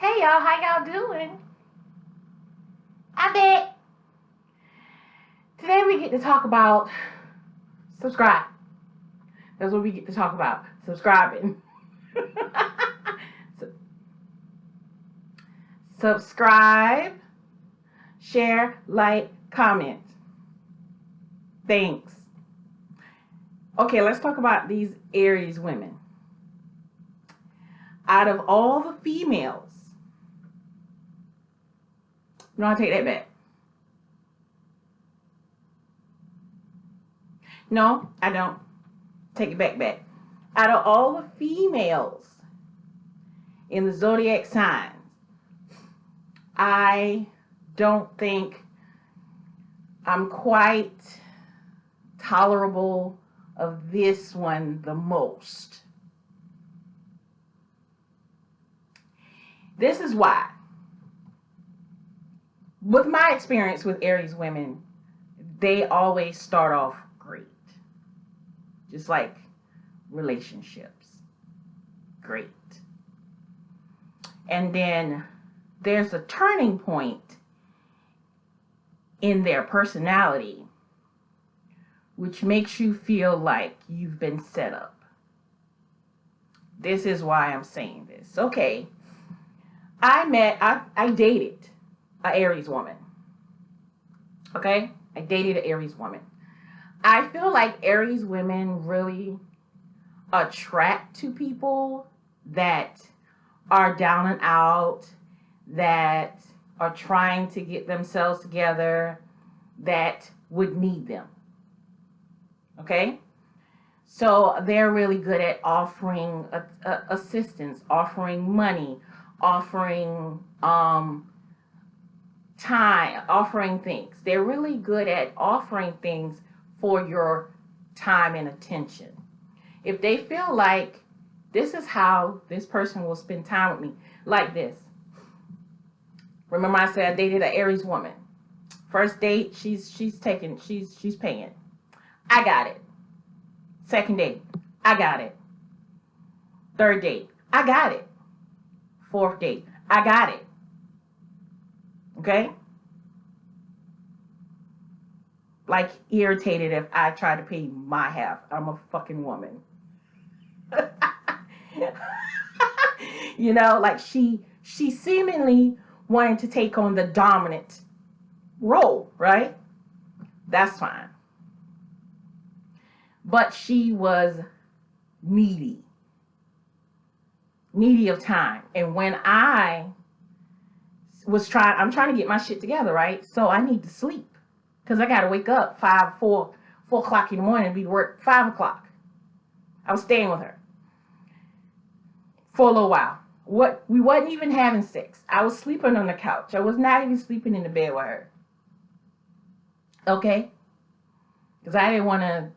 Hey y'all, how y'all doing? I bet today we get to talk about subscribe. That's what we get to talk about. Subscribing. Subscribe, share, like, comment. Thanks. Okay, let's talk about these Aries women. Out of all the females, no, I take that back. No, I don't. Take it back. Out of all the females in the zodiac signs, I don't think I'm quite tolerable of this one the most. This is why. With my experience with Aries women, they always start off great. Just like relationships. Great. And then there's a turning point in their personality which makes you feel like you've been set up. This is why I'm saying this. Okay. I dated an Aries woman. Okay? I dated an Aries woman. I feel like Aries women really attract to people that are down and out, that are trying to get themselves together, that would need them. Okay? So they're really good at offering assistance, offering money, offering time, offering things. They're really good at offering things for your time and attention. If they feel like this is how this person will spend time with me, like this. Remember I said I dated an Aries woman. First date, she's paying. I got it. Second date, I got it. Third date, I got it. Fourth date, I got it. Okay? Like irritated if I try to pay my half. I'm a fucking woman. You know, like she seemingly wanted to take on the dominant role, right? That's fine. But she was needy of time. And when I'm trying to get my shit together, right? So I need to sleep because I got to wake up 4 o'clock in the morning and be to work 5 o'clock. I was staying with her for a little while. We wasn't even having sex. I was sleeping on the couch. I was not even sleeping in the bed with her. Okay? Because I didn't want to.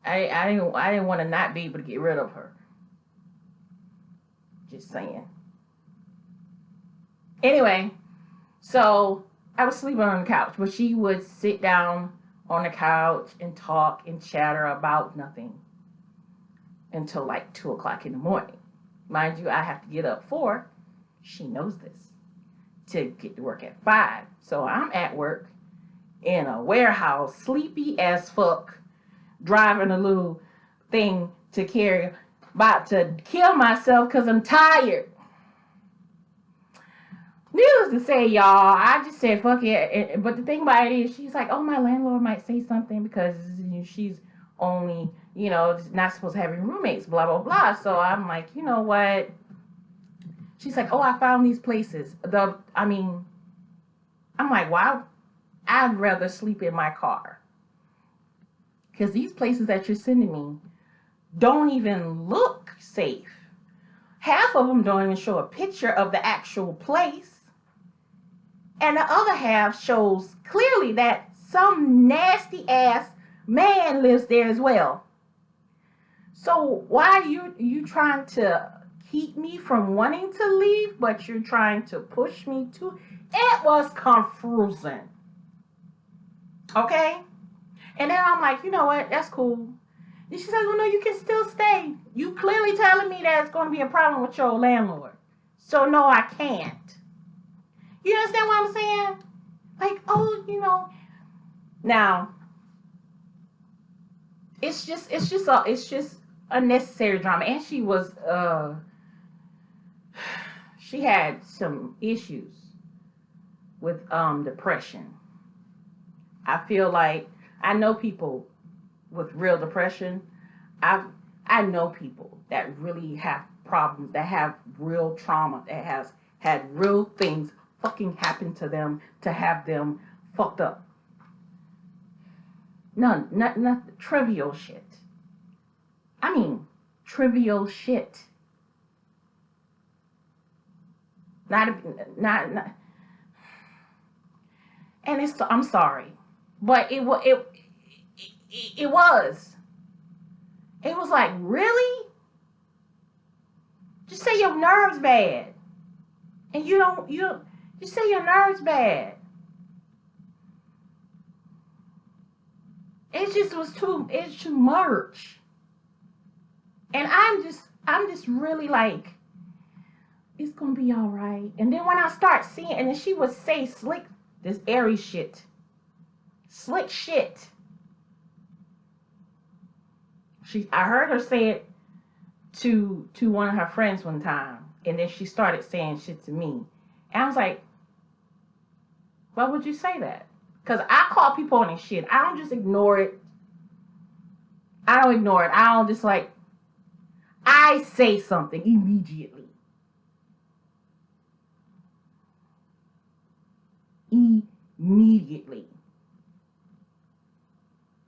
I didn't want to not be able to get rid of her. Just saying. Anyway, so I was sleeping on the couch, but she would sit down on the couch and talk and chatter about nothing until like 2 o'clock in the morning. Mind you, I have to get up 4. She knows this. To get to work at 5. So I'm at work in a warehouse, sleepy as fuck, driving a little thing to carry, about to kill myself because I'm tired. Needless to say, y'all, I just said fuck it. But the thing about it is, she's like, oh, my landlord might say something because she's only, not supposed to have any roommates, blah, blah, blah. So I'm like, you know what? She's like, oh, I found these places. I'm like, wow, I'd rather sleep in my car. Because these places that you're sending me don't even look safe. Half of them don't even show a picture of the actual place. And the other half shows clearly that some nasty ass man lives there as well. So why are you trying to keep me from wanting to leave, but you're trying to push me to? It was confusing. Okay? And then I'm like, you know what? That's cool. And she says, well, no, you can still stay. You clearly telling me that it's going to be a problem with your landlord. So no, I can't. You understand what I'm saying? Like, oh, Now, it's just unnecessary drama. And she had some issues with depression. I feel like I know people with real depression. I I know people that really have problems, that have real trauma, that has had real things fucking happen to them to have them fucked up. None, not trivial shit. I mean, trivial shit. Not, and it's. I'm sorry, but it was. It was like, really? Just say your nerves bad, and you don't. You say your nerves bad. It just was too. It's too much, and I'm just really like, it's gonna be all right. And then when I start seeing, and then she would say slick, this Aries shit, slick shit. I heard her say it to one of her friends one time, and then she started saying shit to me, and I was like, why would you say that? Because I call people on this shit. I don't just ignore it. I don't ignore it. I don't just like. I say something immediately. Immediately.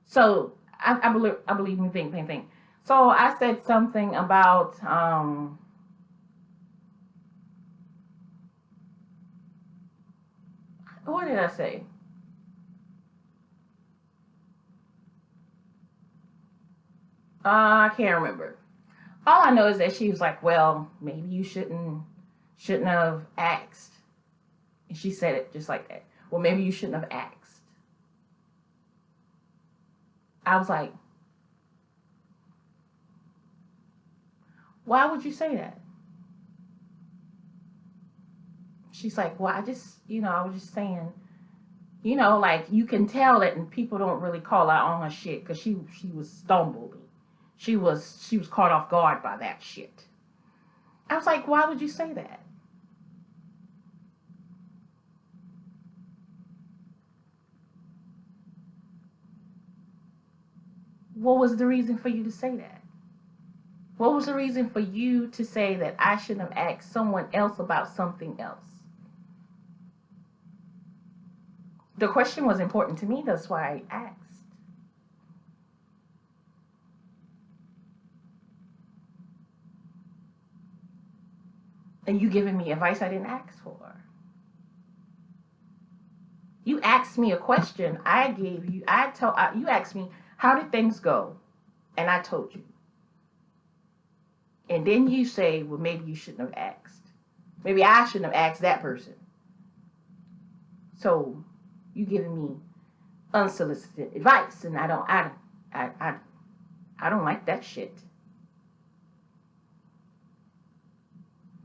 So I believe me. Think. So I said something about what did I say? I can't remember. All I know is that she was like, "Well, maybe you shouldn't have asked." And she said it just like that. Well, maybe you shouldn't have asked. I was like, why would you say that? She's like, well, I was just saying, like you can tell that, and people don't really call out on her shit because she was stumbled. She was caught off guard by that shit. I was like, why would you say that? What was the reason for you to say that? What was the reason for you to say that I shouldn't have asked someone else about something else? The question was important to me, that's why I asked. And you giving me advice I didn't ask for. You asked me a question. You asked me, how did things go? And I told you. And then you say, well, maybe you shouldn't have asked. Maybe I shouldn't have asked that person. So you giving me unsolicited advice, and I don't like that shit.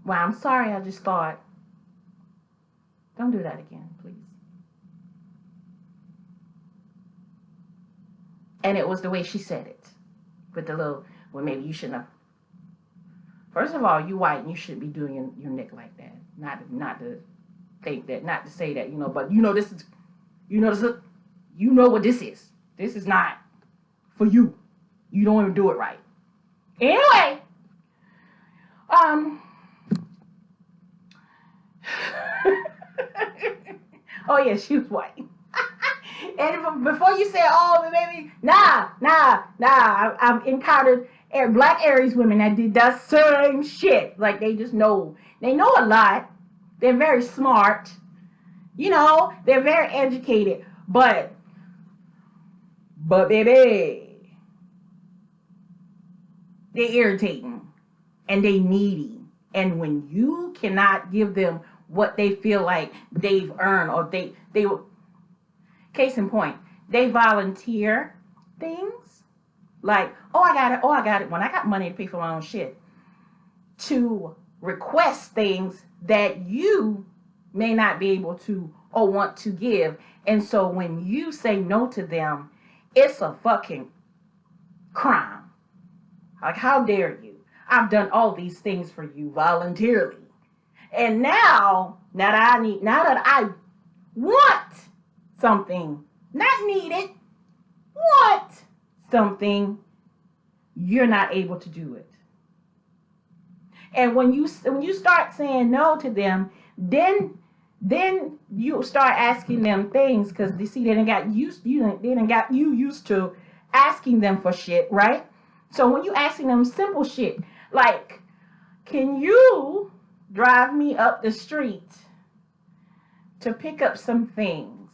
Well, I'm sorry. I just thought, don't do that again, please. And it was the way she said it, with the little, well, maybe you shouldn't have. First of all, you white, and you shouldn't be doing your neck like that. Not to think that, not to say that, but this is, this is, what this is. This is not for you. You don't even do it right. Anyway, um, oh yeah, she was white. And before you say, oh, maybe, nah. I've encountered black Aries women that did that same shit. Like, they just know. They know a lot. They're very smart. They're very educated. But baby, they're irritating. And they needy. And when you cannot give them what they feel like they've earned, or they case in point, they volunteer things like, oh, I got it, when I got money to pay for my own shit, to request things that you may not be able to or want to give. And so when you say no to them, it's a fucking crime. Like, how dare you? I've done all these things for you voluntarily. And now that I want something, not need it, want something, you're not able to do it. And when you start saying no to them, then you start asking them things, because they see they done got you used to asking them for shit, right? So when you asking them simple shit like, can you drive me up the street to pick up some things?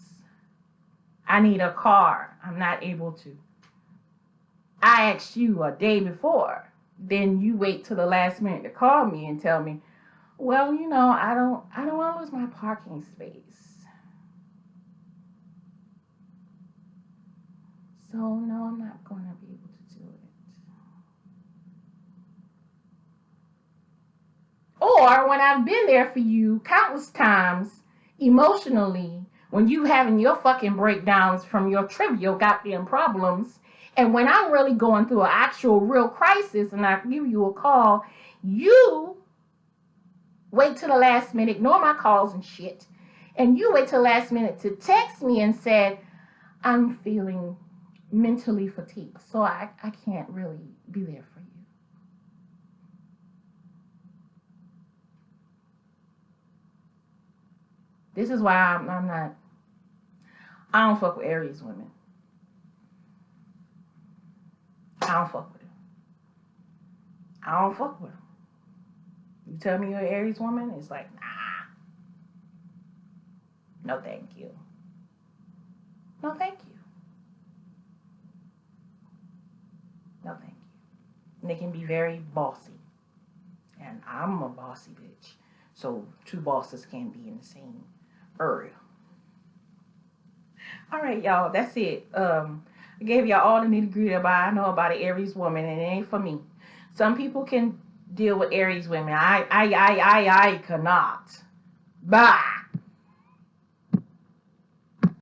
I need a car. I'm not able to. I asked you a day before. Then you wait till the last minute to call me and tell me, well, I don't want to lose my parking space. So no, I'm not going to be able to do it. Or when I've been there for you countless times emotionally, when you having your fucking breakdowns from your trivial goddamn problems, and when I'm really going through an actual real crisis and I give you a call, you wait till the last minute, ignore my calls and shit, and you wait till the last minute to text me and said, I'm feeling mentally fatigued, so I can't really be there for you. This is why I don't fuck with Aries women. I don't fuck with them. I don't fuck with them. You tell me you're an Aries woman, it's like, nah. No, thank you. No, thank you. No, thank you. And they can be very bossy. And I'm a bossy bitch. So two bosses can't be in the same area. All right, y'all. That's it. I gave y'all all the nitty gritty I know about an Aries woman, and it ain't for me. Some people can deal with Aries women. I cannot. Bye.